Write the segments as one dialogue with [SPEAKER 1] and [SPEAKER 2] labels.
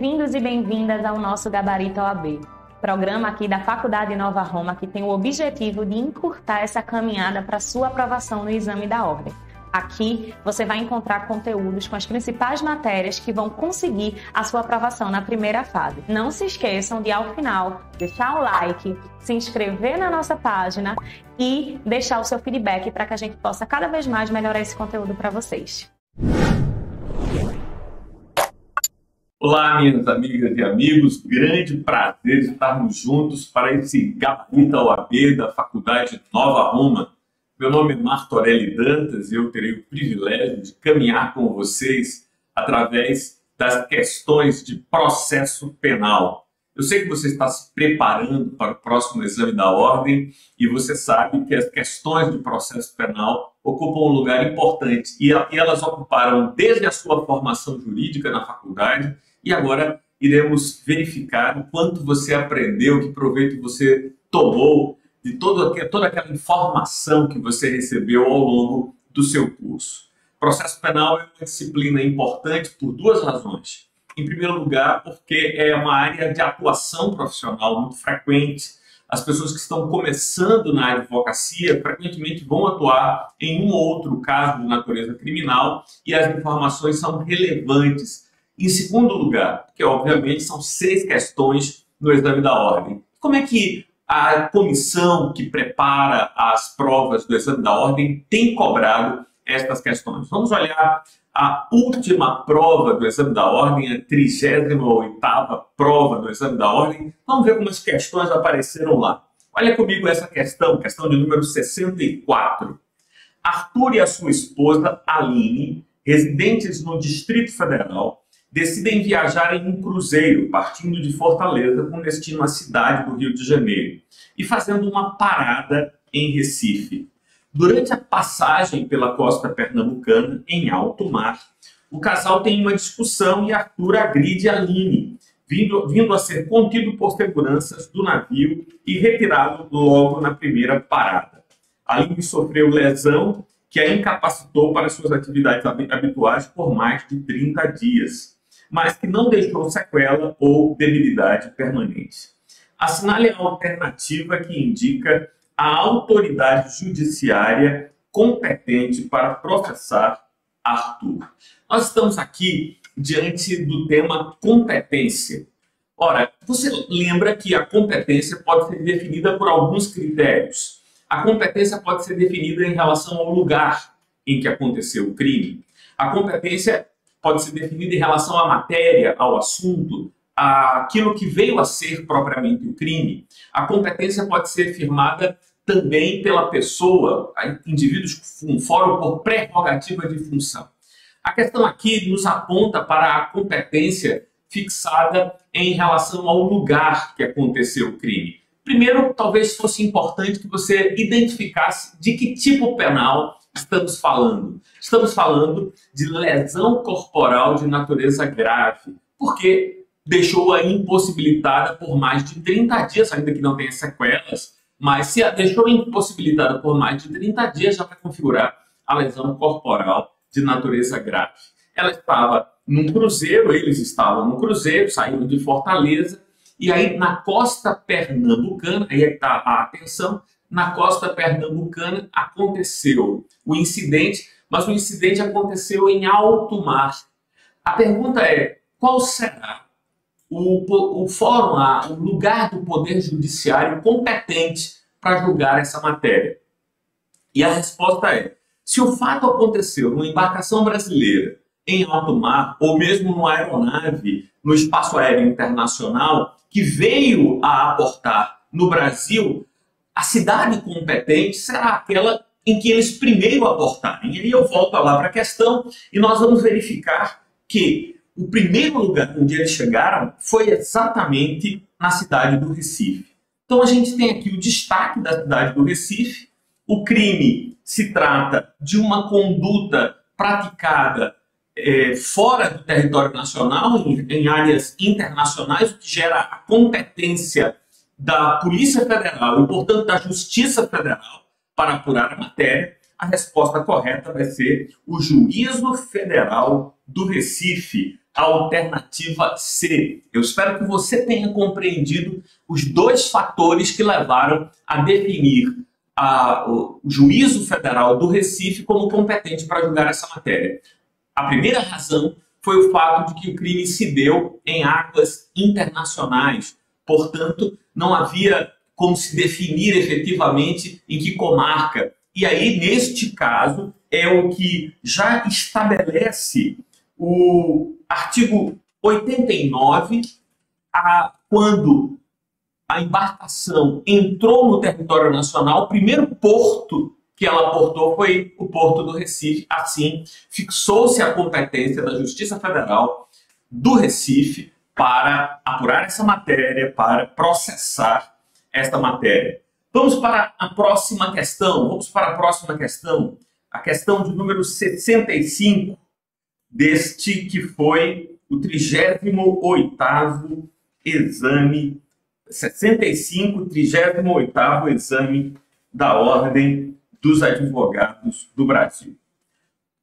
[SPEAKER 1] bem-vindos e bem-vindas ao nosso Gabarito OAB, programa aqui da Faculdade Nova Roma que tem o objetivo de encurtar essa caminhada para sua aprovação no exame da ordem. Aqui você vai encontrar conteúdos com as principais matérias que vão conseguir a sua aprovação na primeira fase. Não se esqueçam de, ao final, deixar o like, se inscrever na nossa página e deixar o seu feedback para que a gente possa cada vez mais melhorar esse conteúdo para vocês.
[SPEAKER 2] Olá, minhas amigas e amigos, grande prazer estarmos juntos para esse Gabarito OAB da Faculdade Nova Roma. Meu nome é Marco Aurélio Dantas e eu terei o privilégio de caminhar com vocês através das questões de processo penal. Eu sei que você está se preparando para o próximo exame da ordem e você sabe que as questões de processo penal ocupam um lugar importante e elas ocuparam desde a sua formação jurídica na faculdade e agora iremos verificar o quanto você aprendeu, que proveito você tomou de toda aquela informação que você recebeu ao longo do seu curso. Processo penal é uma disciplina importante por duas razões. Em primeiro lugar, porque é uma área de atuação profissional muito frequente. As pessoas que estão começando na advocacia frequentemente vão atuar em um ou outro caso de natureza criminal e as informações são relevantes. Em segundo lugar, porque obviamente são 6 questões no exame da ordem. Como é que a comissão que prepara as provas do exame da ordem tem cobrado estas questões? Vamos olhar a última prova do exame da ordem, a 38ª prova do exame da ordem. Vamos ver como as questões apareceram lá. Olha comigo essa questão de número 64. Arthur e a sua esposa, Aline, residentes no Distrito Federal, decidem viajar em um cruzeiro partindo de Fortaleza com destino à cidade do Rio de Janeiro e fazendo uma parada em Recife. Durante a passagem pela costa pernambucana, em alto mar, o casal tem uma discussão e Arthur agride Aline, vindo a ser contido por seguranças do navio e retirado logo na primeira parada. Aline sofreu lesão que a incapacitou para suas atividades habituais por mais de 30 dias. Mas que não deixou sequela ou debilidade permanente. Assinale a alternativa que indica a autoridade judiciária competente para processar Arthur. Nós estamos aqui diante do tema competência. Ora, você lembra que a competência pode ser definida por alguns critérios. A competência pode ser definida em relação ao lugar em que aconteceu o crime. A competência pode ser definida em relação à matéria, ao assunto, àquilo que veio a ser propriamente o crime. A competência pode ser firmada também pela pessoa, indivíduos com fórum por prerrogativa de função. A questão aqui nos aponta para a competência fixada em relação ao lugar que aconteceu o crime. Primeiro, talvez fosse importante que você identificasse de que tipo penal estamos falando. Estamos falando de lesão corporal de natureza grave, porque deixou-a impossibilitada por mais de 30 dias, ainda que não tenha sequelas, mas se a deixou impossibilitada por mais de 30 dias, já vai configurar a lesão corporal de natureza grave. Ela estava num cruzeiro, eles estavam no cruzeiro, saíram de Fortaleza, e aí na costa pernambucana, aí está a atenção, na costa pernambucana aconteceu o incidente, mas o incidente aconteceu em alto mar. A pergunta é, qual será o fórum, o lugar do Poder Judiciário competente para julgar essa matéria? E a resposta é, se o fato aconteceu numa embarcação brasileira em alto mar, ou mesmo numa aeronave no espaço aéreo internacional, que veio a aportar no Brasil, a cidade competente será aquela em que eles primeiro aportarem. E aí eu volto lá para a questão e nós vamos verificar que o primeiro lugar onde eles chegaram foi exatamente na cidade do Recife. Então a gente tem aqui o destaque da cidade do Recife. O crime se trata de uma conduta praticada fora do território nacional, em áreas internacionais, o que gera a competência da Polícia Federal e, portanto, da Justiça Federal para apurar a matéria. A resposta correta vai ser o Juízo Federal do Recife, alternativa C. Eu espero que você tenha compreendido os dois fatores que levaram a definir o Juízo Federal do Recife como competente para julgar essa matéria. A primeira razão foi o fato de que o crime se deu em águas internacionais, portanto, não havia como se definir efetivamente em que comarca. E aí, neste caso, é o que já estabelece o artigo 89, quando a embarcação entrou no território nacional, o primeiro porto que ela aportou foi o Porto do Recife. Assim, fixou-se a competência da Justiça Federal do Recife para apurar essa matéria, para processar esta matéria. Vamos para a próxima questão. A questão de número 65 deste que foi o 38º exame, 38º exame da Ordem dos Advogados do Brasil.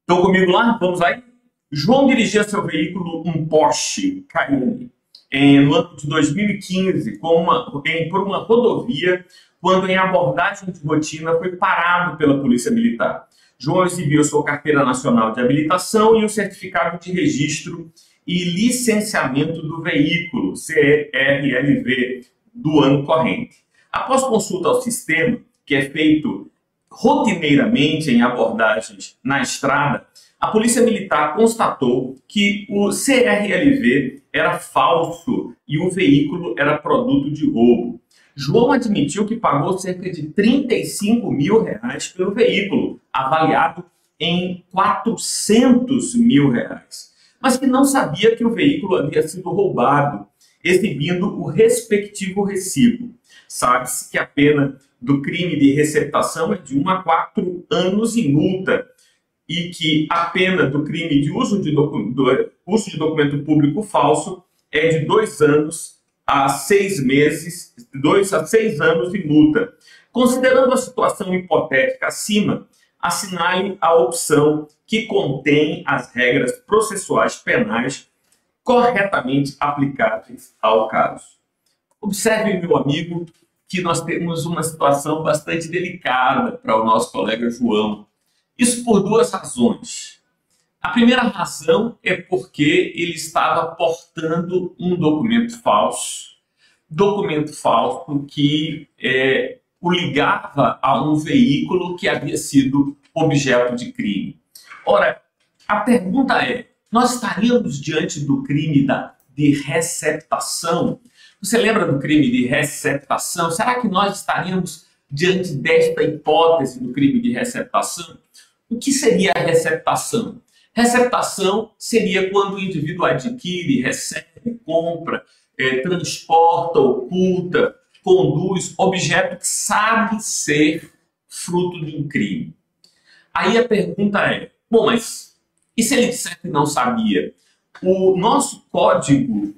[SPEAKER 2] Estão comigo lá? Vamos aí? João dirigia seu veículo, um Porsche Cayenne, no ano de 2015, por uma rodovia, quando em abordagem de rotina foi parado pela Polícia Militar. João exibiu sua carteira nacional de habilitação e o certificado de registro e licenciamento do veículo, CRLV, do ano corrente. Após consulta ao sistema, que é feito rotineiramente em abordagens na estrada, a Polícia Militar constatou que o CRLV era falso e o veículo era produto de roubo. João admitiu que pagou cerca de R$35 mil pelo veículo, avaliado em R$400 mil, mas que não sabia que o veículo havia sido roubado, exibindo o respectivo recibo. Sabe-se que a pena do crime de receptação é de 1 a 4 anos e multa, e que a pena do crime de uso de documento público falso é de 2 anos a 6 meses, 2 a 6 anos de multa. Considerando a situação hipotética acima, assinale a opção que contém as regras processuais penais corretamente aplicáveis ao caso. Observe, meu amigo, que nós temos uma situação bastante delicada para o nosso colega João. Isso por duas razões. A primeira razão é porque ele estava portando um documento falso que o ligava a um veículo que havia sido objeto de crime. Ora, a pergunta é, nós estaríamos diante do crime de receptação? Você lembra do crime de receptação? Será que nós estaríamos diante desta hipótese do crime de receptação? O que seria a receptação? Receptação seria quando o indivíduo adquire, recebe, compra, transporta, oculta, conduz objeto que sabe ser fruto de um crime. Aí a pergunta é, bom, mas e se ele disser que não sabia? O nosso Código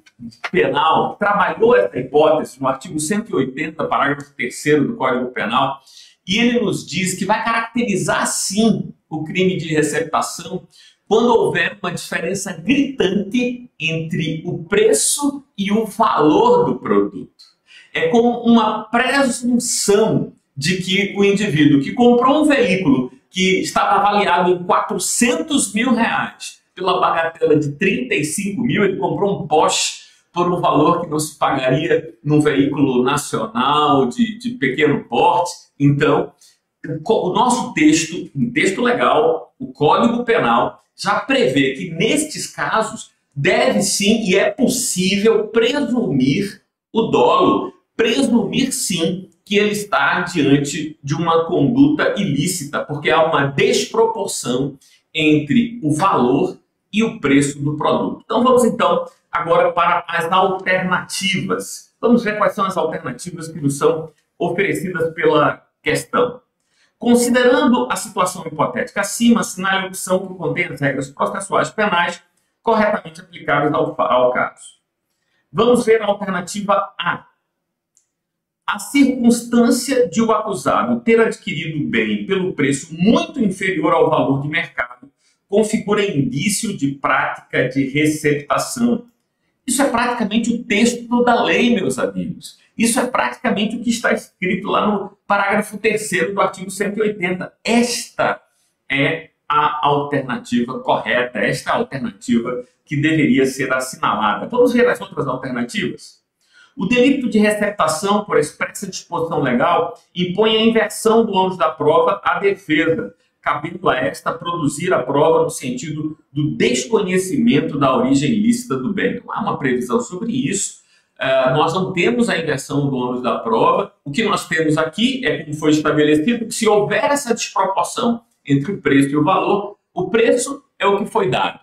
[SPEAKER 2] Penal trabalhou essa hipótese no artigo 180, parágrafo 3º do Código Penal, e ele nos diz que vai caracterizar, sim, o crime de receptação quando houver uma diferença gritante entre o preço e o valor do produto. É como uma presunção de que o indivíduo que comprou um veículo que estava avaliado em R$400 mil, pela bagatela de 35 mil, ele comprou um Porsche por um valor que não se pagaria num veículo nacional de pequeno porte. Então, o nosso texto, um texto legal, o Código Penal, já prevê que nestes casos deve sim e é possível presumir o dolo, presumir sim que ele está diante de uma conduta ilícita, porque há uma desproporção entre o valor e o preço do produto. Então vamos então agora para as alternativas. Vamos ver quais são as alternativas que nos são oferecidas pela questão. Considerando a situação hipotética acima, assinale a opção que contém as regras processuais penais corretamente aplicáveis ao caso. Vamos ver a alternativa A. A circunstância de o acusado ter adquirido o bem pelo preço muito inferior ao valor de mercado configura indício de prática de receptação. Isso é praticamente o texto da lei, meus amigos. Isso é praticamente o que está escrito lá no parágrafo 3º do artigo 180. Esta é a alternativa correta, esta é a alternativa que deveria ser assinalada. Vamos ver as outras alternativas? O delito de receptação por expressa disposição legal impõe a inversão do ônus da prova à defesa, cabendo a esta produzir a prova no sentido do desconhecimento da origem ilícita do bem. Não há uma previsão sobre isso. Nós não temos a inversão do ônus da prova. O que nós temos aqui é, como foi estabelecido, que se houver essa desproporção entre o preço e o preço é o que foi dado.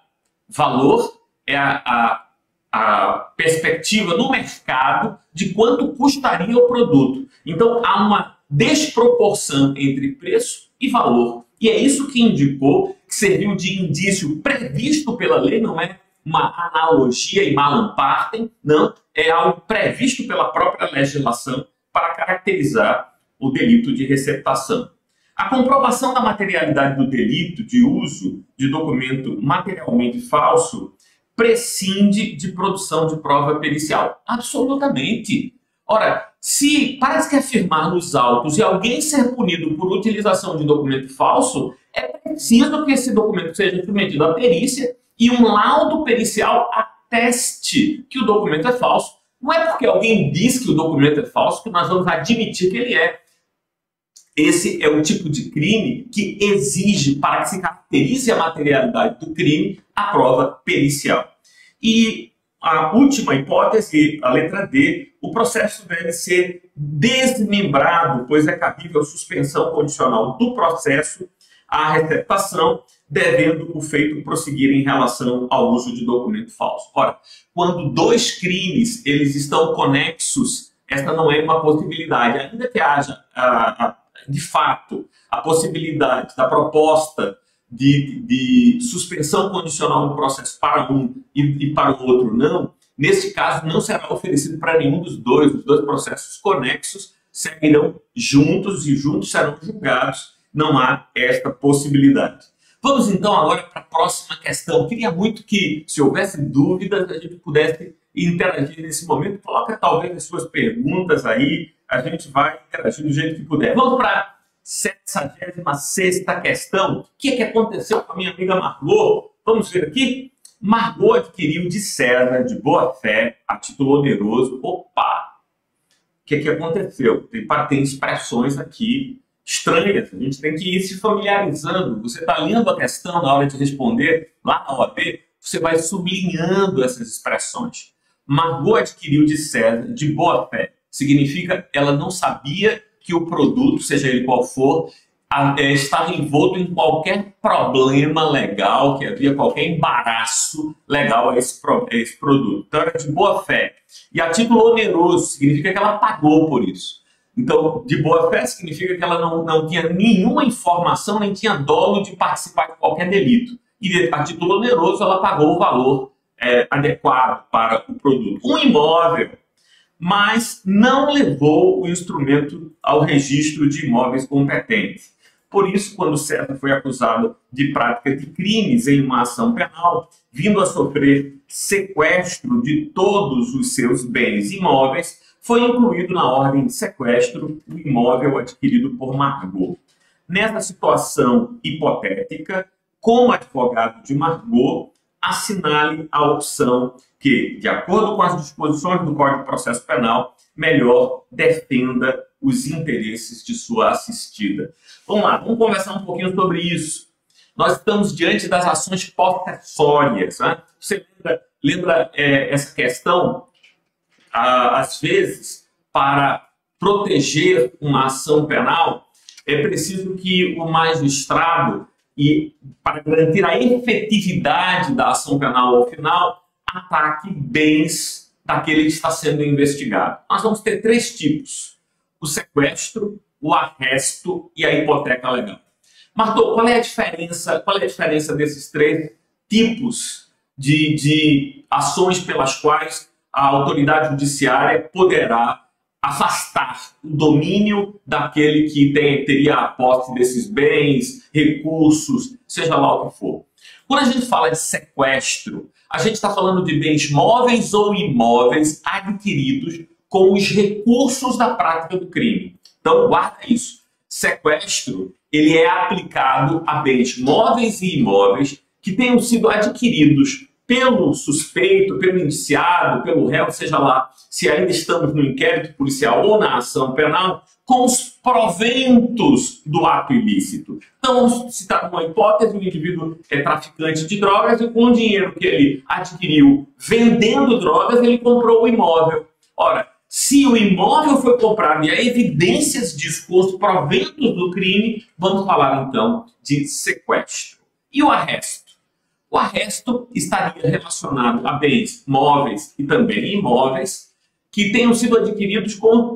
[SPEAKER 2] Valor é a perspectiva no mercado de quanto custaria o produto. Então, há uma desproporção entre preço e valor. E é isso que indicou, que serviu de indício previsto pela lei, não é uma analogia e malam partem, não, é algo previsto pela própria legislação para caracterizar o delito de receptação. A comprovação da materialidade do delito de uso de documento materialmente falso prescinde de produção de prova pericial. Absolutamente. Ora, se parece que afirmar nos autos e alguém ser punido por utilização de documento falso, é preciso que esse documento seja submetido à perícia e um laudo pericial ateste que o documento é falso. Não é porque alguém diz que o documento é falso que nós vamos admitir que ele é. Esse é o tipo de crime que exige, para que se caracterize a materialidade do crime, a prova pericial. E a última hipótese, a letra D, o processo deve ser desmembrado, pois é cabível suspensão condicional do processo à receptação, devendo o feito prosseguir em relação ao uso de documento falso. Ora, quando dois crimes eles estão conexos, esta não é uma possibilidade, ainda que haja de fato a possibilidade da proposta de suspensão condicional do processo para um e para o outro não, nesse caso não será oferecido para nenhum dos dois. Os dois processos conexos seguirão juntos e juntos serão julgados. Não há esta possibilidade. Vamos então agora para a próxima questão. Queria muito que, se houvesse dúvidas, a gente pudesse interagir nesse momento. Coloca talvez as suas perguntas aí, a gente vai interagir do jeito que puder. Vamos para a 76ª questão. O que aconteceu com a minha amiga Margot? Vamos ver aqui. Margot adquiriu de César, de boa fé, a título oneroso. Opa! O que aconteceu? Tem expressões aqui estranhas, a gente tem que ir se familiarizando. Você está lendo a questão na hora de responder lá na OAB, você vai sublinhando essas expressões. Margot adquiriu de César, de boa fé. Significa ela não sabia que o produto, seja ele qual for, estava envolto em qualquer problema legal, que havia qualquer embaraço legal a esse produto. Então era de boa fé. E a título oneroso significa que ela pagou por isso. Então, de boa fé significa que ela não tinha nenhuma informação, nem tinha dolo de participar de qualquer delito. E a título oneroso ela pagou o valor adequado para o produto. Um imóvel, mas não levou o instrumento ao registro de imóveis competentes. Por isso, quando César foi acusado de prática de crimes em uma ação penal, vindo a sofrer sequestro de todos os seus bens imóveis, foi incluído na ordem de sequestro o imóvel adquirido por Margot. Nessa situação hipotética, como advogado de Margot, assinale a opção que, de acordo com as disposições do Código de Processo Penal, melhor defenda os interesses de sua assistida. Vamos lá, vamos conversar um pouquinho sobre isso. Nós estamos diante das ações possessórias. Né? Você lembra essa questão? Às vezes, para proteger uma ação penal, é preciso que o magistrado, para garantir a efetividade da ação penal ao final, ataque bens daquele que está sendo investigado. Nós vamos ter três tipos: o sequestro, o arresto e a hipoteca legal. Margot, qual é a diferença desses três tipos de ações pelas quais a autoridade judiciária poderá afastar o domínio daquele que teria a posse desses bens, recursos, seja lá o que for? Quando a gente fala de sequestro, a gente está falando de bens móveis ou imóveis adquiridos com os recursos da prática do crime. Então, guarda isso. Sequestro, ele é aplicado a bens móveis e imóveis que tenham sido adquiridos pelo suspeito, pelo indiciado, pelo réu, seja lá se ainda estamos no inquérito policial ou na ação penal, com os proventos do ato ilícito. Então, vamos citar uma hipótese: o indivíduo é traficante de drogas e com o dinheiro que ele adquiriu vendendo drogas, ele comprou o imóvel. Ora, se o imóvel foi comprado e há evidências disso com os proventos do crime, vamos falar então de sequestro. E o arresto? O arresto estaria relacionado a bens móveis e também imóveis que tenham sido adquiridos com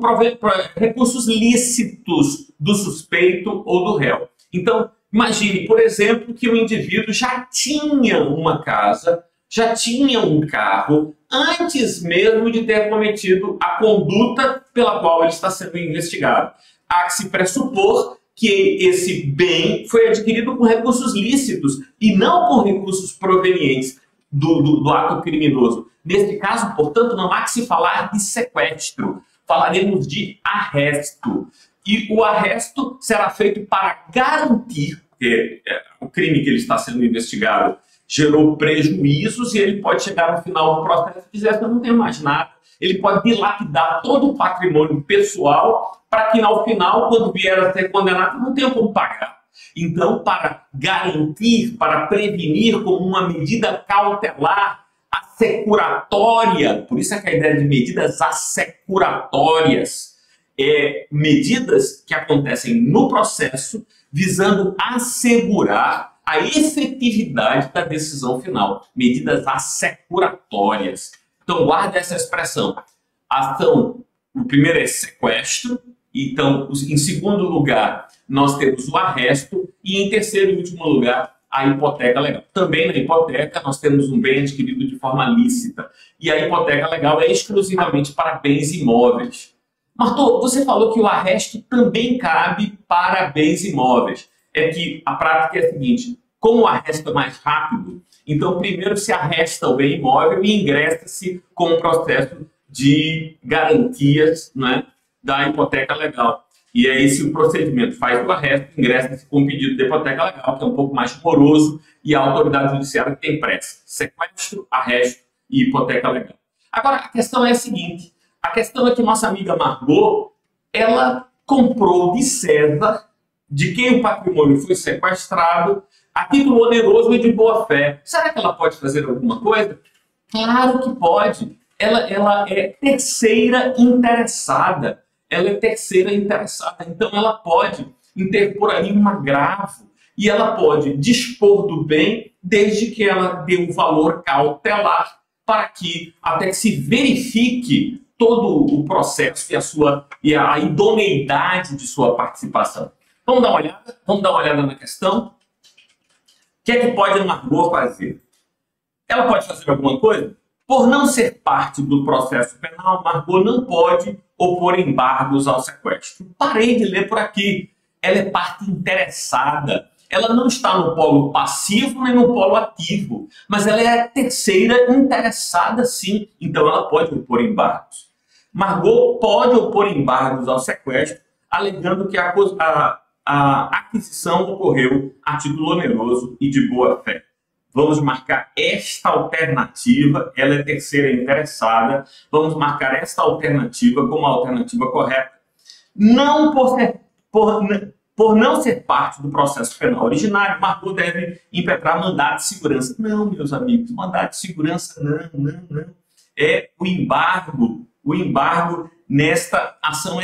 [SPEAKER 2] recursos lícitos do suspeito ou do réu. Então, imagine, por exemplo, que o indivíduo já tinha uma casa, já tinha um carro, antes mesmo de ter cometido a conduta pela qual ele está sendo investigado. Há que se pressupor que esse bem foi adquirido com recursos lícitos e não com recursos provenientes do ato criminoso. Neste caso, portanto, não há que se falar de sequestro, falaremos de arresto. E o arresto será feito para garantir que o crime que ele está sendo investigado gerou prejuízos e ele pode chegar no final do processo e dizer: eu não tenho mais nada. Ele pode dilapidar todo o patrimônio pessoal para que, ao final, quando vier a ser condenado, não tenha como pagar. Então, para garantir, para prevenir como uma medida cautelar, assecuratória, por isso é que a ideia de medidas assecuratórias medidas que acontecem no processo visando assegurar a efetividade da decisão final. Medidas assecuratórias. Então, guarda essa expressão. Ação, o primeiro é sequestro. Então, em segundo lugar, nós temos o arresto. E em terceiro e último lugar, a hipoteca legal. Também na hipoteca, nós temos um bem adquirido de forma lícita. E a hipoteca legal é exclusivamente para bens imóveis. Martô, você falou que o arresto também cabe para bens imóveis. É que a prática é a seguinte: como o arresto é mais rápido, então primeiro se arresta o bem imóvel e ingressa-se com o processo de garantias, né, da hipoteca legal. E é esse o procedimento: faz o arresto, ingressa-se com o pedido de hipoteca legal, que é um pouco mais moroso, e a autoridade judiciária tem pressa. Sequestro, arresto e hipoteca legal. Agora, a questão é a seguinte: a questão é que nossa amiga Margot, ela comprou de César, de quem o patrimônio foi sequestrado, a título oneroso e de boa fé. Será que ela pode fazer alguma coisa? Claro que pode. Ela é terceira interessada. Ela é terceira interessada. Então ela pode interpor ali um agravo e ela pode dispor do bem desde que ela dê um valor cautelar para que até que se verifique todo o processo e a idoneidade de sua participação. Vamos dar uma olhada? Vamos dar uma olhada na questão? O que é que pode a Margot fazer? Ela pode fazer alguma coisa? Por não ser parte do processo penal, Margot não pode opor embargos ao sequestro. Parei de ler por aqui. Ela é parte interessada. Ela não está no polo passivo nem no polo ativo, mas ela é a terceira interessada, sim. Então ela pode opor embargos. Margot pode opor embargos ao sequestro, alegando que a aquisição ocorreu a título oneroso e de boa fé. Vamos marcar esta alternativa, ela é terceira interessada, vamos marcar esta alternativa como a alternativa correta. Não por não ser parte do processo penal originário, Margot deve impetrar mandado de segurança. Não, meus amigos, mandado de segurança não. É o embargo nesta ação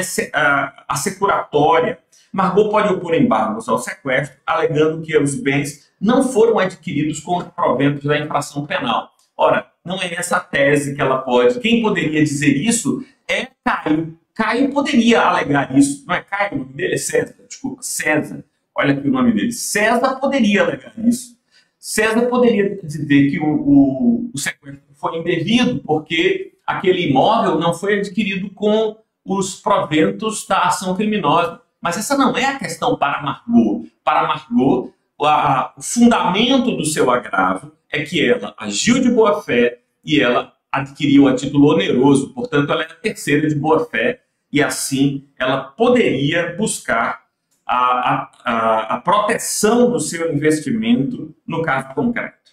[SPEAKER 2] assecuratória. Margot pode opor embargos ao sequestro, alegando que os bens não foram adquiridos com os proventos da infração penal. Ora, não é essa tese que ela pode. Quem poderia dizer isso é Caio. Caio poderia alegar isso. Não é Caio, o nome dele é César. Desculpa, César. Olha aqui o nome dele. César poderia alegar isso. César poderia dizer que o sequestro foi indevido porque aquele imóvel não foi adquirido com os proventos da ação criminosa. Mas essa não é a questão para Margot. Para Margot, o fundamento do seu agravo é que ela agiu de boa fé e ela adquiriu a título oneroso, portanto ela é a terceira de boa fé e assim ela poderia buscar a proteção do seu investimento no caso concreto.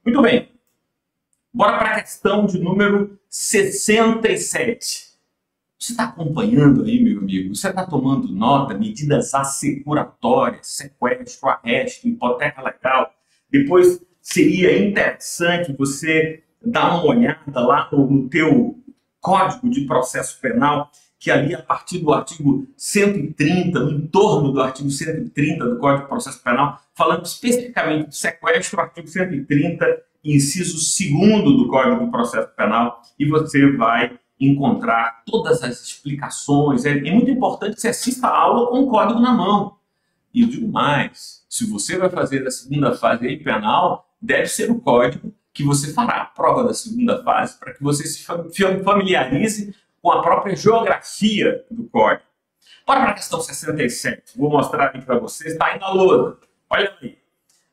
[SPEAKER 2] Muito bem, bora para a questão de número 67. Você está acompanhando aí, meu amigo? Você está tomando nota? Medidas assecuratórias, sequestro, arresto, hipoteca legal. Depois seria interessante você dar uma olhada lá no teu Código de Processo Penal, que ali a partir do artigo 130, no entorno do artigo 130 do Código de Processo Penal, falando especificamente do sequestro, artigo 130, inciso 2º do Código de Processo Penal, e você vai encontrar todas as explicações. É muito importante que você assista a aula com o código na mão. E eu digo mais, se você vai fazer a segunda fase aí penal, deve ser o código que você fará a prova da segunda fase, para que você se familiarize com a própria geografia do código. Bora para a questão 67. Vou mostrar aqui para vocês. Está aí na lousa. Olha aí.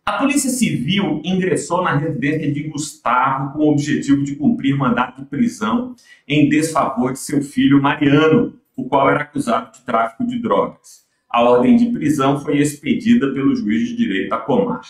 [SPEAKER 2] A Polícia Civil ingressou na residência de Gustavo com o objetivo de cumprir mandado de prisão em desfavor de seu filho Mariano, o qual era acusado de tráfico de drogas. A ordem de prisão foi expedida pelo juiz de direito da comarca.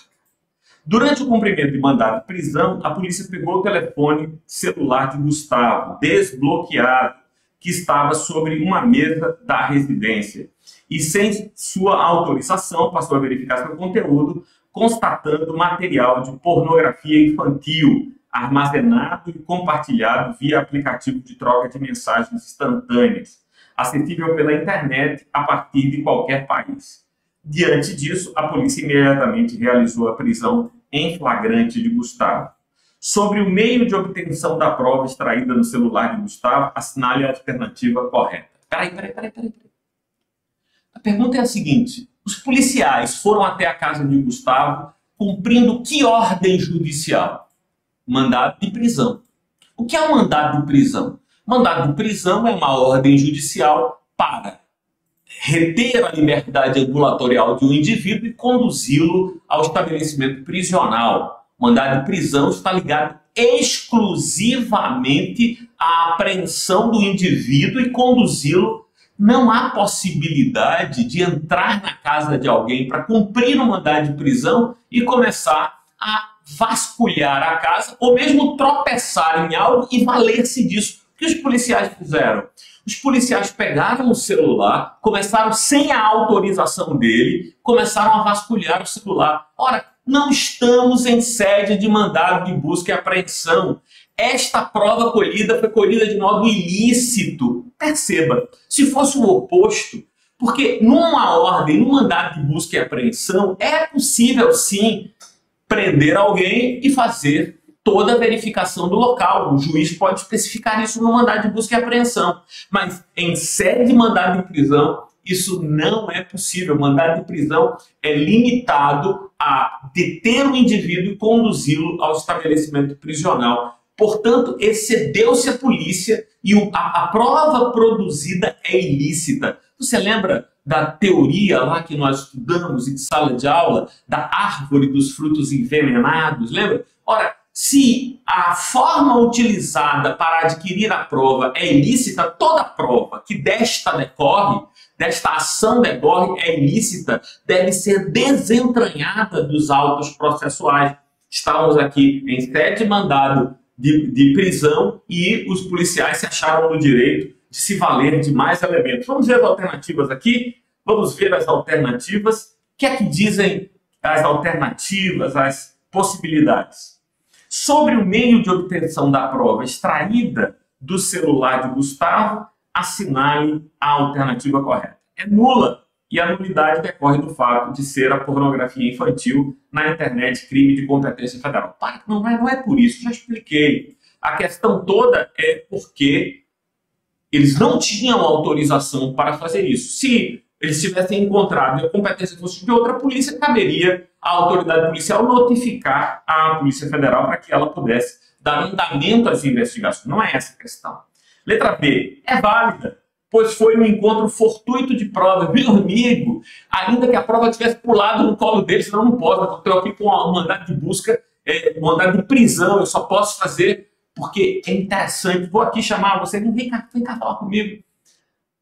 [SPEAKER 2] Durante o cumprimento de mandado de prisão, a polícia pegou o telefone celular de Gustavo, desbloqueado, que estava sobre uma mesa da residência. E sem sua autorização, passou a verificar seu conteúdo, constatando material de pornografia infantil armazenado e compartilhado via aplicativo de troca de mensagens instantâneas, acessível pela internet a partir de qualquer país. Diante disso, a polícia imediatamente realizou a prisão em flagrante de Gustavo. Sobre o meio de obtenção da prova extraída no celular de Gustavo, assinale a alternativa correta. Peraí. A pergunta é a seguinte: os policiais foram até a casa de Gustavo cumprindo que ordem judicial? Mandado de prisão. O que é um mandado de prisão? Mandado de prisão é uma ordem judicial para reter a liberdade ambulatorial de um indivíduo e conduzi-lo ao estabelecimento prisional. Mandado de prisão está ligado exclusivamente à apreensão do indivíduo e conduzi-lo. Não há possibilidade de entrar na casa de alguém para cumprir um mandado de prisão e começar a vasculhar a casa ou mesmo tropeçar em algo e valer-se disso. O que os policiais fizeram? Os policiais pegaram o celular, começaram sem a autorização dele, começaram a vasculhar o celular. Ora, não estamos em sede de mandado de busca e apreensão. Esta prova colhida foi colhida de modo ilícito. Perceba, se fosse o oposto, porque numa ordem, num mandado de busca e apreensão, é possível sim prender alguém e fazer toda a verificação do local. O juiz pode especificar isso no mandado de busca e apreensão. Mas em sede de mandado de prisão, isso não é possível. O mandado de prisão é limitado a deter o indivíduo e conduzi-lo ao estabelecimento prisional. Portanto, excedeu-se a polícia e a prova produzida é ilícita. Você lembra da teoria lá que nós estudamos em sala de aula, da árvore dos frutos envenenados? Lembra? Ora, se a forma utilizada para adquirir a prova é ilícita, toda prova que desta ação decorre é ilícita, deve ser desentranhada dos autos processuais. Estamos aqui em sede de mandado de prisão e os policiais se acharam no direito de se valer de mais elementos. Vamos ver as alternativas aqui? Vamos ver as alternativas. O que é que dizem as alternativas, as possibilidades? Sobre o meio de obtenção da prova extraída do celular de Gustavo, assinale a alternativa correta. É nula, e a nulidade decorre do fato de ser a pornografia infantil na internet crime de competência federal. Não é por isso, já expliquei. A questão toda é porque eles não tinham autorização para fazer isso. Se eles tivessem encontrado e a competência fosse de outra polícia, caberia à autoridade policial notificar a Polícia Federal para que ela pudesse dar andamento às investigações. Não é essa a questão. Letra B, é válida. pois foi no encontro fortuito de prova. Meu amigo, ainda que a prova tivesse pulado no colo dele, senão não posso, eu estou aqui com um mandado de busca, um mandado de prisão, eu só posso fazer porque é interessante. Vou aqui chamar você, vem cá falar comigo.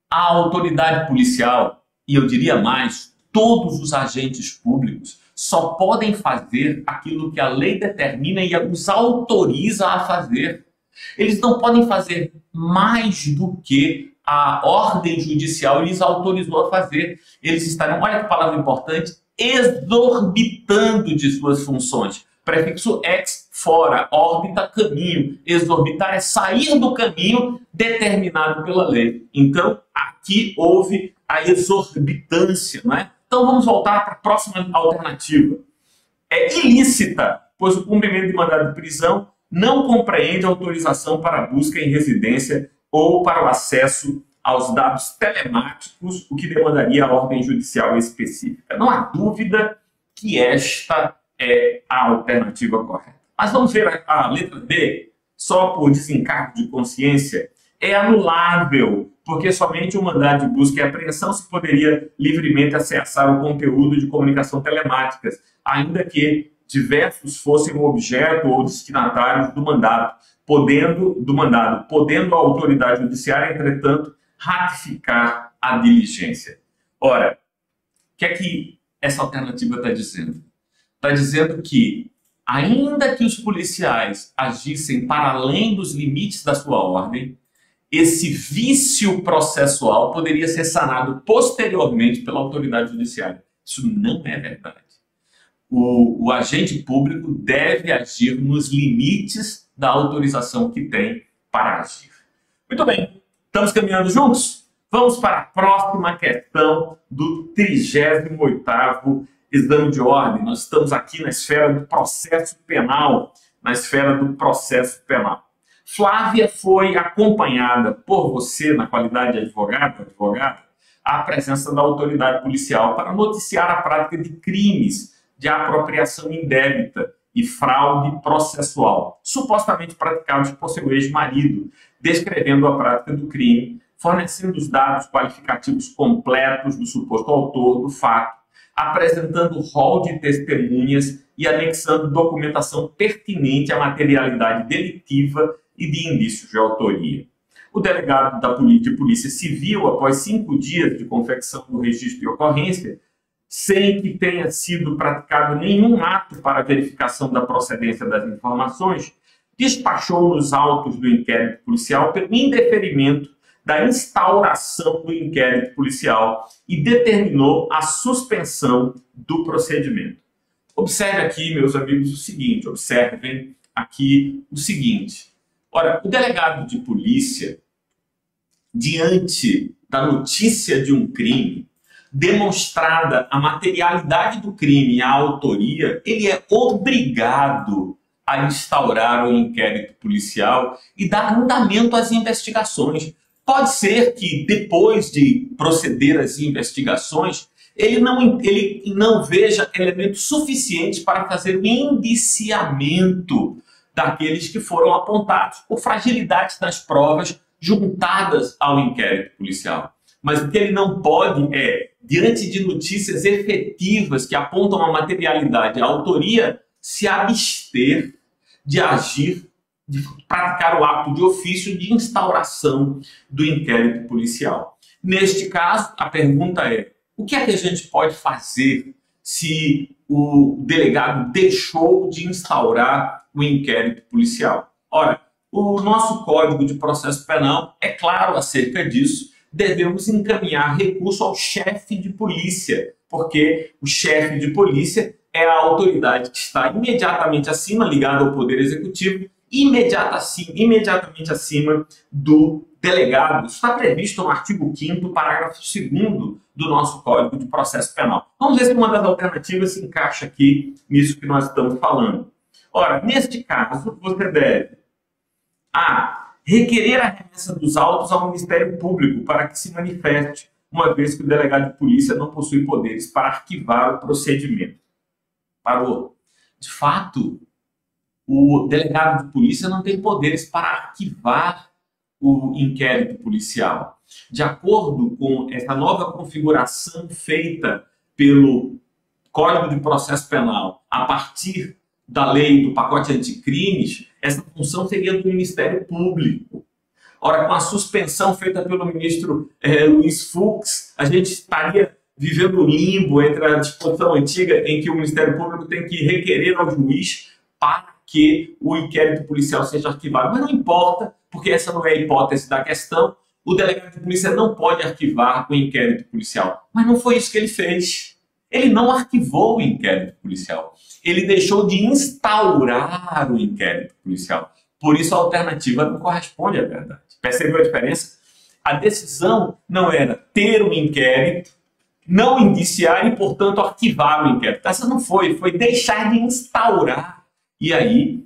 [SPEAKER 2] A autoridade policial, e eu diria mais, todos os agentes públicos só podem fazer aquilo que a lei determina e os autoriza a fazer. Eles não podem fazer mais do que a ordem judicial lhes autorizou a fazer. Eles estarão, olha que palavra importante, exorbitando de suas funções. Prefixo ex, fora, órbita, caminho. Exorbitar é sair do caminho determinado pela lei. Então, aqui houve a exorbitância, não é? Então, vamos voltar para a próxima alternativa. É ilícita, pois o cumprimento de mandado de prisão não compreende autorização para busca em residência ou para o acesso aos dados telemáticos, o que demandaria a ordem judicial específica. Não há dúvida que esta é a alternativa correta. Mas vamos ver a letra D, só por desencargo de consciência, é anulável, porque somente o mandado de busca e apreensão se poderia livremente acessar o conteúdo de comunicação telemáticas, ainda que diversos fossem o objeto ou destinatários do mandado, podendo a autoridade judiciária, entretanto, ratificar a diligência. Ora, o que é que essa alternativa está dizendo? Está dizendo que, ainda que os policiais agissem para além dos limites da sua ordem, esse vício processual poderia ser sanado posteriormente pela autoridade judiciária. Isso não é verdade. O agente público deve agir nos limites da autorização que tem para agir. Muito bem, estamos caminhando juntos? Vamos para a próxima questão do 38º exame de ordem. Nós estamos aqui na esfera do processo penal, Flávia foi acompanhada por você, na qualidade de advogada, à presença da autoridade policial para noticiar a prática de crimes de apropriação indébita e fraude processual, supostamente praticados por seu ex-marido, descrevendo a prática do crime, fornecendo os dados qualificativos completos do suposto autor do fato, apresentando rol de testemunhas e anexando documentação pertinente à materialidade delitiva e de indícios de autoria. O delegado de Polícia Civil, após 5 dias de confecção do registro de ocorrência, sem que tenha sido praticado nenhum ato para verificação da procedência das informações, despachou nos autos do inquérito policial pelo indeferimento da instauração do inquérito policial e determinou a suspensão do procedimento. Observe aqui, meus amigos, observem aqui o seguinte. Ora, o delegado de polícia, diante da notícia de um crime, demonstrada a materialidade do crime e a autoria, ele é obrigado a instaurar o inquérito policial e dar andamento às investigações. Pode ser que, depois de proceder às investigações, ele não veja elementos suficientes para fazer o indiciamento daqueles que foram apontados por fragilidades nas provas juntadas ao inquérito policial. Mas o que ele não pode é, diante de notícias efetivas que apontam a materialidade e a autoria, se abster de agir, de praticar o ato de ofício de instauração do inquérito policial. Neste caso, a pergunta é: o que é que a gente pode fazer se o delegado deixou de instaurar o inquérito policial? Ora, o nosso Código de Processo Penal é claro acerca disso. Devemos encaminhar recurso ao chefe de polícia, porque o chefe de polícia é a autoridade que está imediatamente acima, ligada ao Poder Executivo, imediatamente acima do delegado. Isso está previsto no artigo 5º, parágrafo 2º do nosso Código de Processo Penal. Vamos ver se uma das alternativas se encaixa aqui nisso que nós estamos falando. Ora, neste caso, você deve requerer a remessa dos autos ao Ministério Público para que se manifeste, uma vez que o delegado de polícia não possui poderes para arquivar o procedimento. Parou. De fato, o delegado de polícia não tem poderes para arquivar o inquérito policial? De acordo com essa nova configuração feita pelo Código de Processo Penal, a partir da lei do pacote anticrimes, essa função seria do Ministério Público. Ora, com a suspensão feita pelo ministro Luiz Fux, a gente estaria vivendo o limbo entre a disposição antiga em que o Ministério Público tem que requerer ao juiz para que o inquérito policial seja arquivado. Mas não importa, porque essa não é a hipótese da questão. O delegado de polícia não pode arquivar o inquérito policial. Mas não foi isso que ele fez. Ele não arquivou o inquérito policial. Ele deixou de instaurar o inquérito policial. Por isso a alternativa não corresponde à verdade. Percebeu a diferença? A decisão não era ter um inquérito, não indiciar e, portanto, arquivar o inquérito. Essa não foi deixar de instaurar. E aí,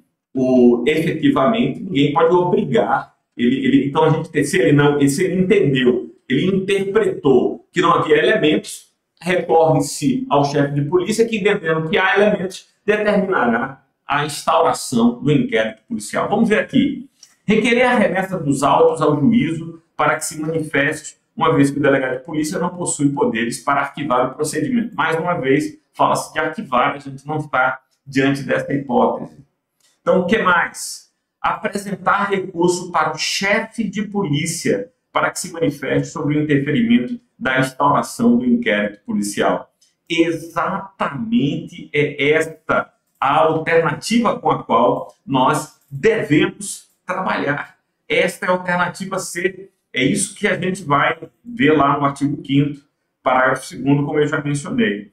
[SPEAKER 2] efetivamente, ninguém pode obrigar. Então, se ele entendeu, ele interpretou que não havia elementos, recorre-se ao chefe de polícia que, entendendo que há elementos, determinará a instauração do inquérito policial. Vamos ver aqui. Requerer a remessa dos autos ao juízo para que se manifeste, uma vez que o delegado de polícia não possui poderes para arquivar o procedimento. Mais uma vez, fala-se de arquivar, a gente não está diante dessa hipótese. Então, o que mais? Apresentar recurso para o chefe de polícia para que se manifeste sobre o interferimento da instauração do inquérito policial. Exatamente é esta a alternativa com a qual nós devemos trabalhar. Esta é a alternativa C. É isso que a gente vai ver lá no artigo 5º, parágrafo 2º, como eu já mencionei.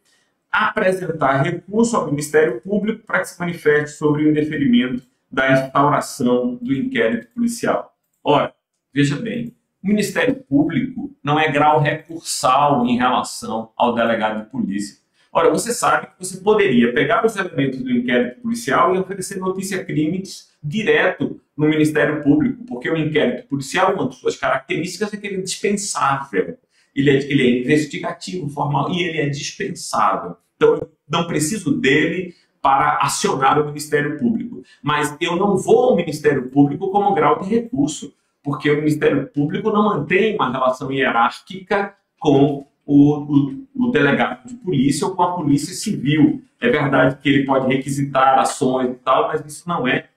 [SPEAKER 2] Apresentar recurso ao Ministério Público para que se manifeste sobre o indeferimento da instauração do inquérito policial. Ora, veja bem, o Ministério Público não é grau recursal em relação ao delegado de polícia. Ora, você sabe que você poderia pegar os elementos do inquérito policial e oferecer notícia-crimes direto no Ministério Público, porque o inquérito policial, uma de suas características, é que ele é dispensável. Ele é investigativo, formal, e ele é dispensável. Então, eu não preciso dele para acionar o Ministério Público. Mas eu não vou ao Ministério Público como grau de recurso, porque o Ministério Público não mantém uma relação hierárquica com o delegado de polícia ou com a polícia civil. É verdade que ele pode requisitar ações e tal, mas isso não é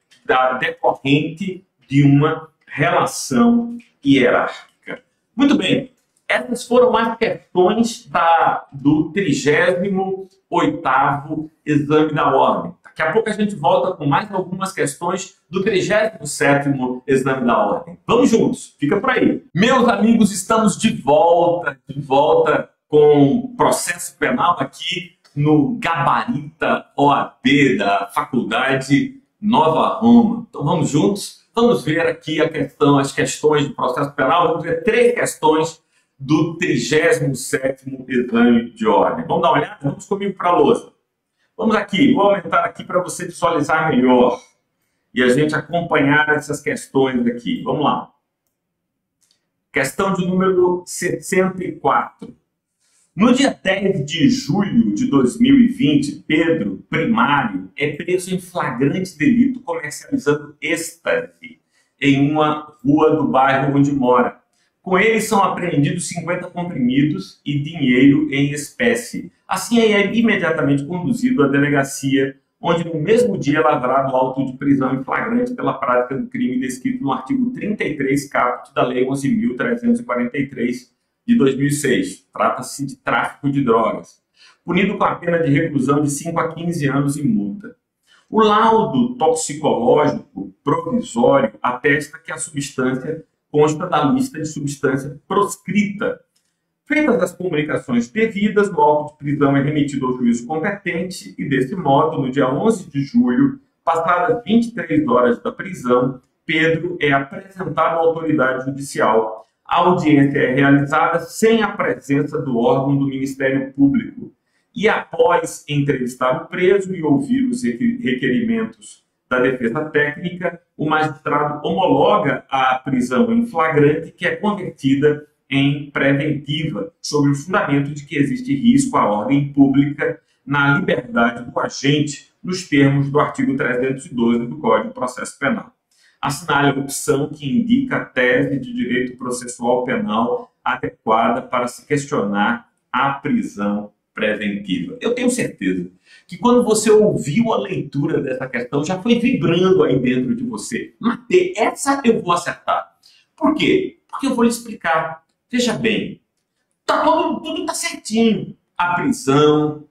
[SPEAKER 2] decorrente de uma relação hierárquica. Muito bem, essas foram as questões do 38º exame da ordem. Daqui a pouco a gente volta com mais algumas questões do 37º exame da ordem. Vamos juntos, fica por aí. Meus amigos, estamos de volta com processo penal aqui no Gabarita OAB da Faculdade Nova Roma. Então vamos juntos, vamos ver aqui as questões do processo penal. Vamos ver 3 questões do 37º exame de ordem. Vamos dar uma olhada? Vamos comigo para a lousa. Vamos aqui, vou aumentar aqui para você visualizar melhor e a gente acompanhar essas questões aqui. Vamos lá. Questão de número 64. No dia 10 de julho de 2020, Pedro Primário é preso em flagrante delito comercializando êxtase em uma rua do bairro onde mora. Com ele são apreendidos 50 comprimidos e dinheiro em espécie. Assim, é imediatamente conduzido à delegacia, onde no mesmo dia é lavrado auto de prisão em flagrante pela prática do crime descrito no artigo 33 caput da Lei 11.343 de 2006. Trata-se de tráfico de drogas. Punido com a pena de reclusão de 5 a 15 anos e multa. O laudo toxicológico provisório atesta que a substância consta da lista de substância proscrita. Feitas as comunicações devidas, o auto de prisão é remetido ao juízo competente e, desse modo, no dia 11 de julho, passadas 23 horas da prisão, Pedro é apresentado à autoridade judicial. A audiência é realizada sem a presença do órgão do Ministério Público. E, após entrevistar o preso e ouvir os requerimentos da defesa técnica, o magistrado homologa a prisão em flagrante, que é convertida em preventiva, sobre o fundamento de que existe risco à ordem pública na liberdade do agente, nos termos do artigo 312 do Código de Processo Penal. assinale a opção que indica a tese de direito processual penal adequada para se questionar a prisão preventiva. Eu tenho certeza que quando você ouviu a leitura dessa questão, já foi vibrando aí dentro de você. Matei, essa eu vou acertar. Por quê? Porque eu vou lhe explicar. Veja bem, tudo está certinho. A prisão,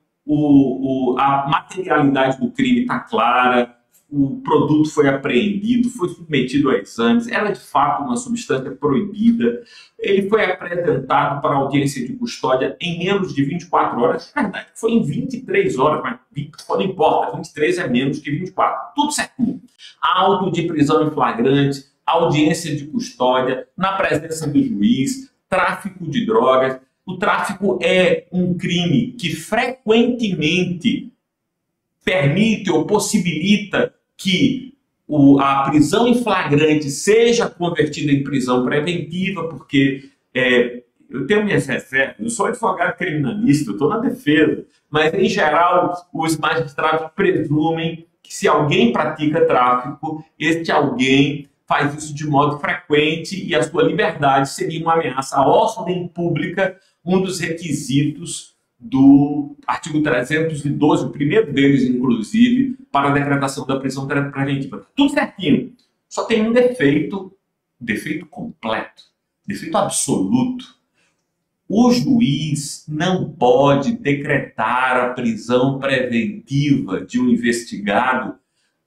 [SPEAKER 2] a materialidade do crime está clara, o produto foi apreendido, foi submetido a exames, era de fato uma substância proibida, ele foi apresentado para audiência de custódia em menos de 24 horas, na verdade foi em 23 horas, mas não importa, 23 é menos que 24, tudo certinho. Auto de prisão em flagrante, audiência de custódia, na presença do juiz, tráfico de drogas. O tráfico é um crime que frequentemente permite ou possibilita que a prisão em flagrante seja convertida em prisão preventiva, porque eu tenho minhas reservas, eu sou advogado criminalista, eu estou na defesa, mas em geral os magistrados presumem que se alguém pratica tráfico, este alguém faz isso de modo frequente e a sua liberdade seria uma ameaça à ordem pública, um dos requisitos do artigo 312, o primeiro deles, inclusive, para a decretação da prisão preventiva. Tudo certinho. Só tem um defeito completo, defeito absoluto. O juiz não pode decretar a prisão preventiva de um investigado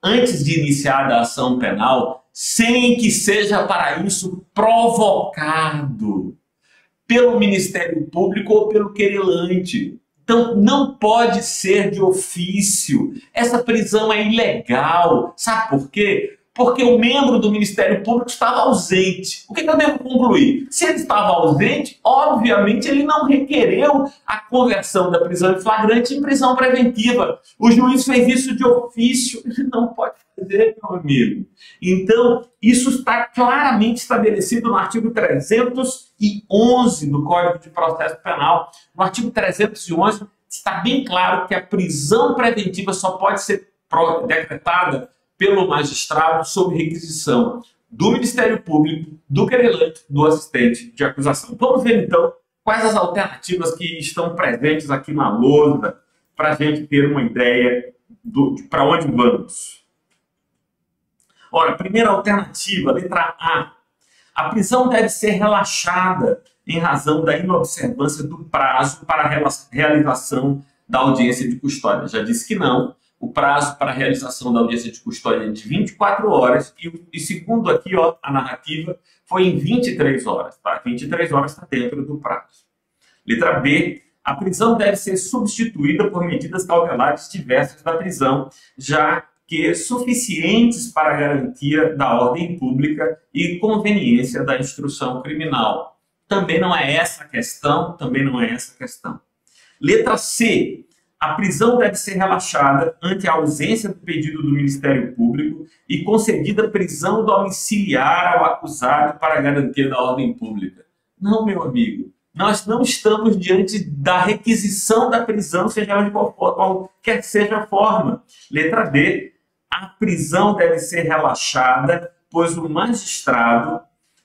[SPEAKER 2] antes de iniciada a ação penal, sem que seja para isso provocado pelo Ministério Público ou pelo querelante. Então, não pode ser de ofício. Essa prisão é ilegal. Sabe por quê? Porque o membro do Ministério Público estava ausente. O que eu devo concluir? Se ele estava ausente, obviamente ele não requereu a conversão da prisão em flagrante em prisão preventiva. O juiz fez isso de ofício. Ele não pode fazer, meu amigo. Então, isso está claramente estabelecido no artigo 311 do Código de Processo Penal. No artigo 311 está bem claro que a prisão preventiva só pode ser decretada pelo magistrado sob requisição do Ministério Público, do querelante, do assistente de acusação. Vamos ver, então, quais as alternativas que estão presentes aqui na lousa para a gente ter uma ideia de para onde vamos. Ora, primeira alternativa, letra A. A prisão deve ser relaxada em razão da inobservância do prazo para a realização da audiência de custódia. Já disse que não. O prazo para a realização da audiência de custódia é de 24 horas e segundo aqui, ó, a narrativa, foi em 23 horas. Tá? 23 horas está dentro do prazo. Letra B. A prisão deve ser substituída por medidas cautelares diversas da prisão, já que suficientes para a garantia da ordem pública e conveniência da instrução criminal. Também não é essa a questão, Letra C. A prisão deve ser relaxada ante a ausência do pedido do Ministério Público e concedida prisão domiciliar ao acusado para a garantia da ordem pública. Não, meu amigo, nós não estamos diante da requisição da prisão, seja de qualquer que seja a forma. Letra D. A prisão deve ser relaxada, pois o magistrado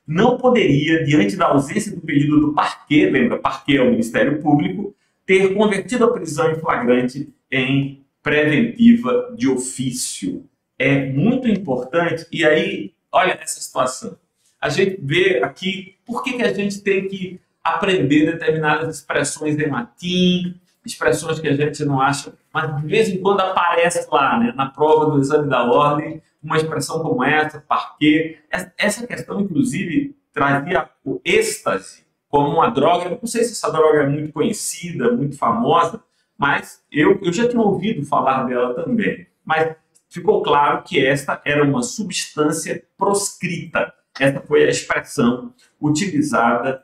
[SPEAKER 2] não poderia, diante da ausência do pedido do parquê, lembra, parquê é o Ministério Público, ter convertido a prisão em flagrante em preventiva de ofício. É muito importante, e aí, olha essa situação. A gente vê aqui por que a gente tem que aprender determinadas expressões em latim, expressões que a gente não acha, mas de vez em quando aparece lá, né, na prova do exame da ordem, uma expressão como essa, parquê. Essa questão, inclusive, trazia o êxtase como uma droga. Eu não sei se essa droga é muito conhecida, muito famosa, mas eu já tinha ouvido falar dela também. Mas ficou claro que esta era uma substância proscrita. Essa foi a expressão utilizada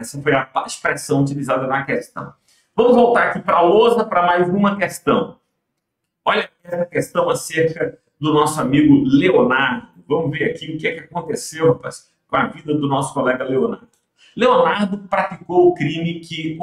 [SPEAKER 2] essa foi a expressão utilizada na questão. Vamos voltar aqui para a lousa para mais uma questão. Olha essa questão acerca do nosso amigo Leonardo. Vamos ver aqui o que é que aconteceu, rapaz, com a vida do nosso colega Leonardo. Leonardo praticou o crime que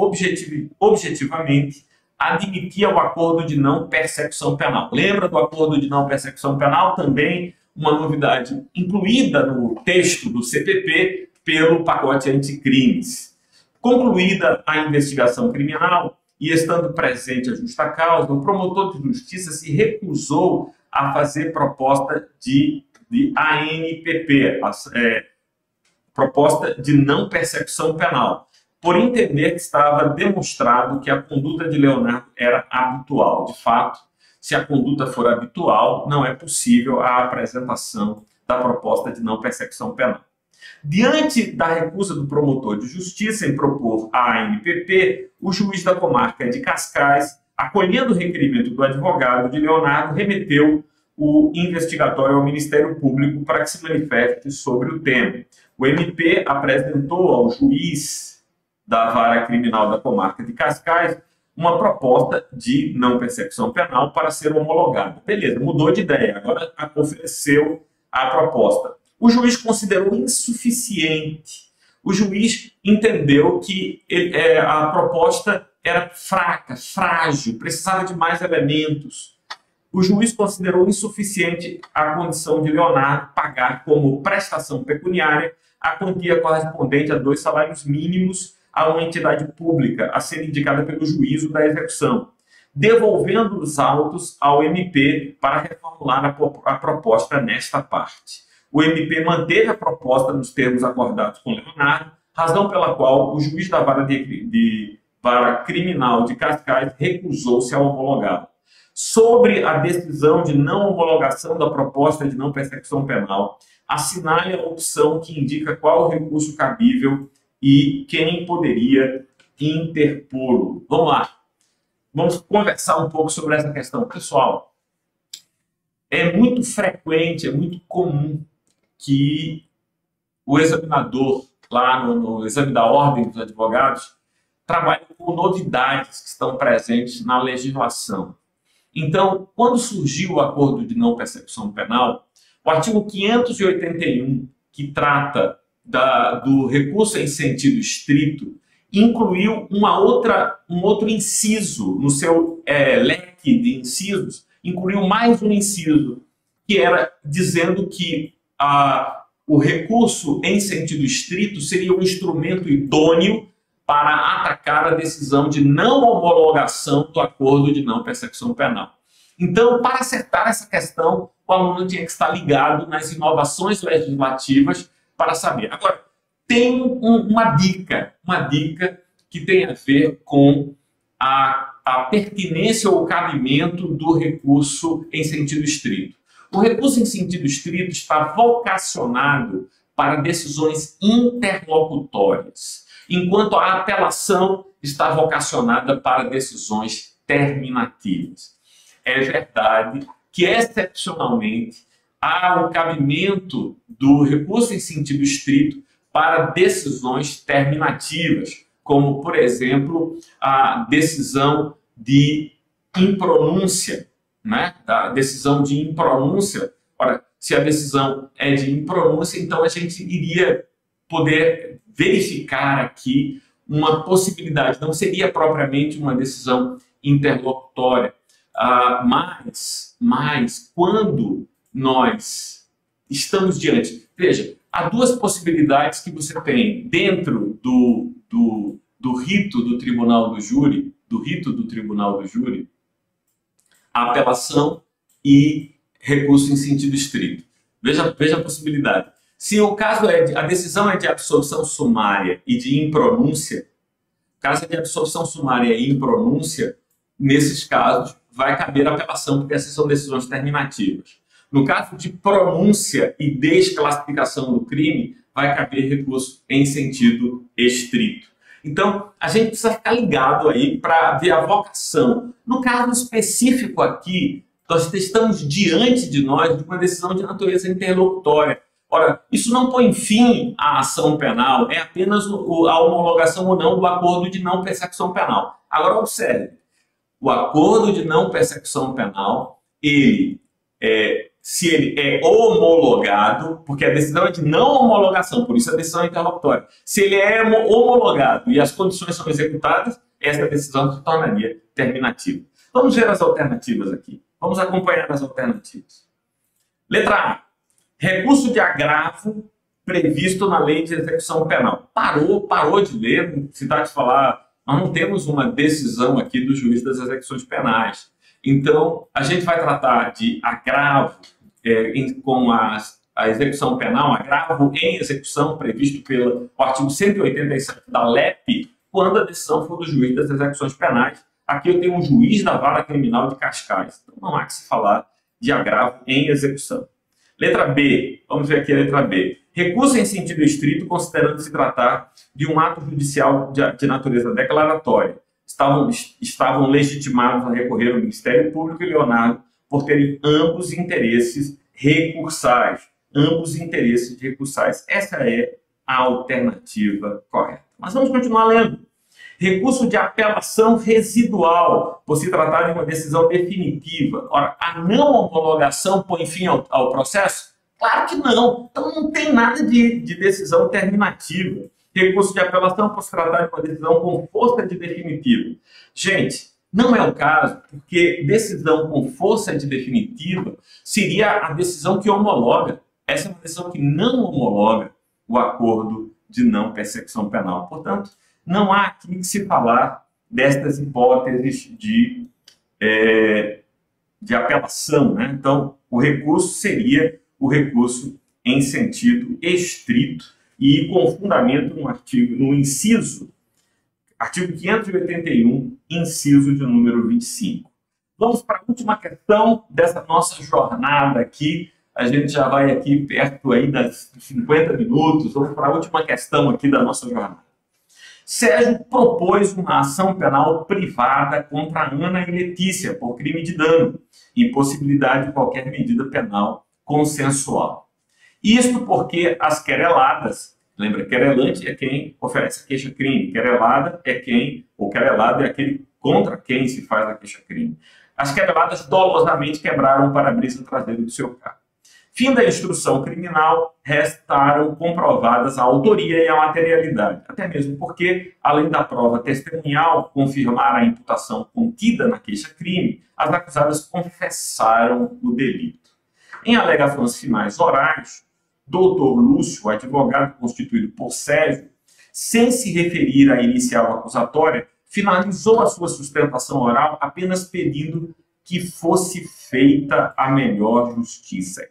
[SPEAKER 2] objetivamente admitia o acordo de não persecução penal. Lembra do acordo de não persecução penal? Também uma novidade incluída no texto do CPP pelo pacote anticrimes. Concluída a investigação criminal e estando presente a justa causa, o promotor de justiça se recusou a fazer proposta de ANPP, proposta de não persecução penal, por entender que estava demonstrado que a conduta de Leonardo era habitual. De fato, se a conduta for habitual, não é possível a apresentação da proposta de não persecução penal. Diante da recusa do promotor de justiça em propor a ANPP, o juiz da comarca de Cascais, acolhendo o requerimento do advogado de Leonardo, remeteu o investigatório ao Ministério Público para que se manifeste sobre o tema. O MP apresentou ao juiz da vara criminal da comarca de Cascais uma proposta de não persecução penal para ser homologada. Beleza, mudou de ideia, agora ofereceu a proposta. O juiz considerou insuficiente. O juiz entendeu que a proposta era fraca, frágil, precisava de mais elementos. O juiz considerou insuficiente a condição de Leonardo pagar como prestação pecuniária a quantia correspondente a 2 salários mínimos a uma entidade pública a ser indicada pelo juízo da execução, devolvendo os autos ao MP para reformular a proposta nesta parte. O MP manteve a proposta nos termos acordados com Leonardo, razão pela qual o juiz da vara criminal de Cascais recusou-se a homologá-la. Sobre a decisão de não homologação da proposta de não persecução penal, assinale a opção que indica qual o recurso cabível e quem poderia interpô-lo. Vamos lá. Vamos conversar um pouco sobre essa questão. Pessoal, é muito frequente, é muito comum que o examinador, lá no exame da Ordem dos Advogados, trabalhe com novidades que estão presentes na legislação. Então, quando surgiu o acordo de não persecução penal, o artigo 581, que trata do recurso em sentido estrito, incluiu um outro inciso no seu leque de incisos, incluiu mais um inciso, que era dizendo que o recurso em sentido estrito seria um instrumento idôneo para atacar a decisão de não homologação do acordo de não persecução penal. Então, para acertar essa questão, o aluno tinha que estar ligado nas inovações legislativas para saber. Agora, tem uma dica que tem a ver com a pertinência ou o cabimento do recurso em sentido estrito. O recurso em sentido estrito está vocacionado para decisões interlocutórias, enquanto a apelação está vocacionada para decisões terminativas. É verdade que, excepcionalmente, há o cabimento do recurso em sentido estrito para decisões terminativas, como, por exemplo, a decisão de impronúncia, né? A decisão de impronúncia. Ora, se a decisão é de impronúncia, então a gente iria poder verificar aqui uma possibilidade. Não seria propriamente uma decisão interlocutória, mas quando nós estamos diante... Veja, há duas possibilidades que você tem dentro do rito do tribunal do júri, a apelação e recurso em sentido estrito. Veja a possibilidade. Se o caso a decisão é de absolvição sumária e de impronúncia, caso é de absolvição sumária e impronúncia, nesses casos vai caber apelação, porque essas são decisões terminativas. No caso de pronúncia e desclassificação do crime, vai caber recurso em sentido estrito. Então, a gente precisa ficar ligado aí para ver a vocação. No caso específico aqui, nós estamos diante de nós de uma decisão de natureza interlocutória. Ora, isso não põe fim à ação penal, é apenas a homologação ou não do acordo de não persecução penal. Agora, observe, o acordo de não persecução penal, se ele é homologado, porque a decisão é de não homologação, por isso a decisão é interlocutória. Se ele é homologado e as condições são executadas, essa decisão se tornaria terminativa. Vamos ver as alternativas aqui. Vamos acompanhar as alternativas. Letra A. Recurso de agravo previsto na lei de execução penal. Parou de ler, se dá de falar, nós não temos uma decisão aqui do juiz das execuções penais. Então, a gente vai tratar de agravo com a execução penal, agravo em execução previsto pelo artigo 187 da LEP, quando a decisão for do juiz das execuções penais. Aqui eu tenho um juiz da vara criminal de Cascais. Então, não há que se falar de agravo em execução. Letra B, vamos ver aqui a letra B. Recurso em sentido estrito, considerando se tratar de um ato judicial de natureza declaratória. Estavam legitimados a recorrer ao Ministério Público e Leonardo por terem ambos interesses recursais. Ambos interesses recursais. Essa é a alternativa correta. Mas vamos continuar lendo. Recurso de apelação residual, por se tratar de uma decisão definitiva. Ora, a não homologação põe fim ao processo? Claro que não. Então não tem nada de decisão terminativa. Recurso de apelação por se tratar de uma decisão com força de definitiva. Gente, não é o caso, porque decisão com força de definitiva seria a decisão que homologa. Essa é uma decisão que não homologa o acordo de não persecução penal. Portanto, não há aqui que se falar destas hipóteses de apelação, né? Então, o recurso seria o recurso em sentido estrito e com fundamento no inciso, artigo 581, inciso de número 25. Vamos para a última questão dessa nossa jornada aqui. A gente já vai aqui perto aí das 50 minutos. Vamos para a última questão aqui da nossa jornada. Sérgio propôs uma ação penal privada contra Ana e Letícia por crime de dano, impossibilidade de qualquer medida penal consensual. Isto porque as quereladas, lembra, querelante é quem oferece a queixa-crime, querelada é querelado é aquele contra quem se faz a queixa-crime. As quereladas dolosamente quebraram o para-brisa traseiro do seu carro. Fim da instrução criminal, restaram comprovadas a autoria e a materialidade. Até mesmo porque, além da prova testemunhal confirmar a imputação contida na queixa-crime, as acusadas confessaram o delito. Em alegações finais orais, Dr. Lúcio, advogado constituído por Sérgio, sem se referir à inicial acusatória, finalizou a sua sustentação oral apenas pedindo que fosse feita a melhor justiça.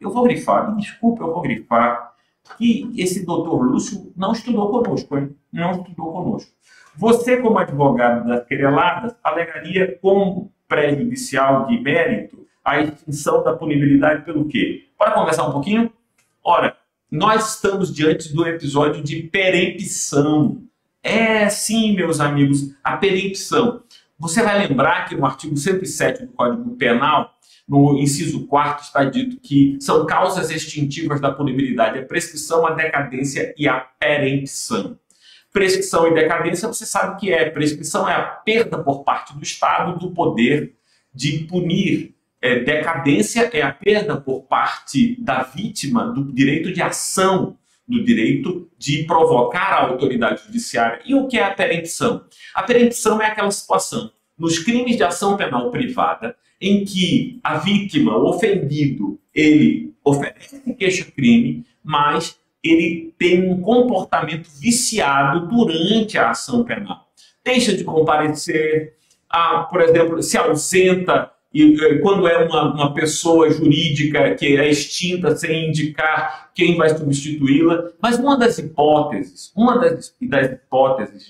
[SPEAKER 2] Eu vou grifar, me desculpe, eu vou grifar, que esse doutor Lúcio não estudou conosco, hein? Não estudou conosco. Você, como advogado das quereladas, alegaria como prejudicial de mérito a extinção da punibilidade pelo quê? Bora conversar um pouquinho? Ora, nós estamos diante do episódio de perempção. Sim, meus amigos, a perempção. Você vai lembrar que no artigo 107 do Código Penal, no inciso 4º, está dito que são causas extintivas da punibilidade a prescrição, a decadência e a perempção. Prescrição e decadência, você sabe o que é. Prescrição é a perda por parte do Estado do poder de punir. Decadência é a perda por parte da vítima do direito de ação, do direito de provocar a autoridade judiciária. E o que é a perempção? A perempção é aquela situação, nos crimes de ação penal privada, em que a vítima, o ofendido, ele oferece queixa-crime, mas ele tem um comportamento viciado durante a ação penal. Deixa de comparecer, por exemplo, se ausenta, e quando é uma pessoa jurídica que é extinta sem indicar quem vai substituí-la. Mas uma das hipóteses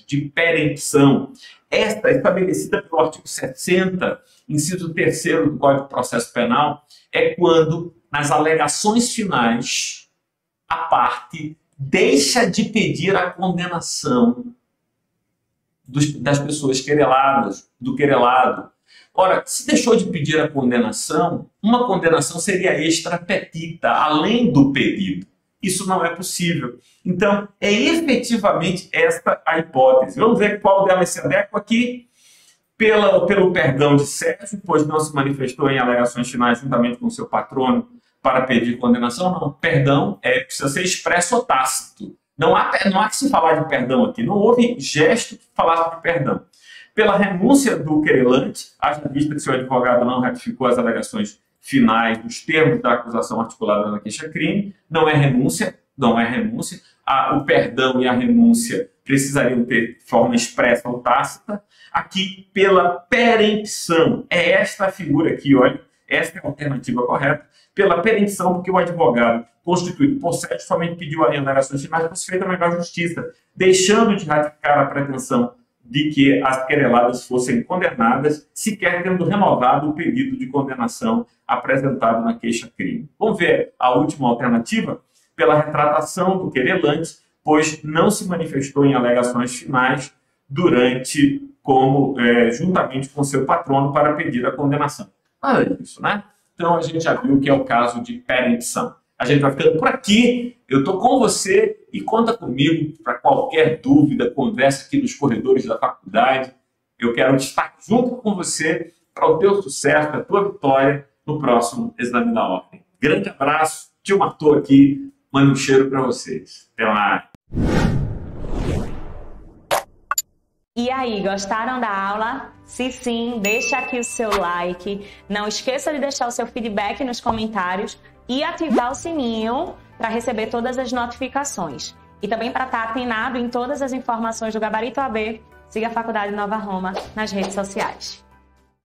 [SPEAKER 2] de perempção, esta estabelecida pelo artigo 60, inciso 3º do Código de Processo Penal, é quando, nas alegações finais, a parte deixa de pedir a condenação das pessoas quereladas, do querelado. Ora, se deixou de pedir a condenação, uma condenação seria extra petita, além do pedido. Isso não é possível. Então, é efetivamente esta a hipótese. Vamos ver qual delas se adequa aqui. Pelo perdão de Sérgio, pois não se manifestou em alegações finais juntamente com seu patrono para pedir condenação. Não, perdão precisa ser expresso ou tácito. Não há que se falar de perdão aqui. Não houve gesto que falasse de perdão. Pela renúncia do querelante, haja vista que seu advogado não ratificou as alegações finais dos termos da acusação articulada na queixa-crime, não é renúncia, o perdão e a renúncia precisariam ter forma expressa ou tácita. Aqui, pela perempção, é esta a figura aqui, olha, esta é a alternativa correta, pela perempção, porque o advogado constituído por sede somente pediu a alegações finais para ser feita na melhor justiça, deixando de ratificar a pretensão de que as quereladas fossem condenadas, sequer tendo renovado o pedido de condenação apresentado na queixa-crime. Vamos ver a última alternativa? Pela retratação do querelante, pois não se manifestou em alegações finais juntamente com seu patrono para pedir a condenação. Nada disso, né? Então a gente já viu que é o caso de perempção. A gente vai ficando por aqui. Eu estou com você e conta comigo para qualquer dúvida, conversa aqui nos corredores da faculdade. Eu quero estar junto com você para o teu sucesso, para a tua vitória no próximo Exame da Ordem. Grande abraço, tio Martô aqui, manda um cheiro para vocês. Até mais.
[SPEAKER 1] E aí, gostaram da aula? Se sim, deixa aqui o seu like. Não esqueça de deixar o seu feedback nos comentários e ativar o sininho para receber todas as notificações. E também para estar atenado em todas as informações do Gabarito AB, siga a Faculdade Nova Roma nas redes sociais.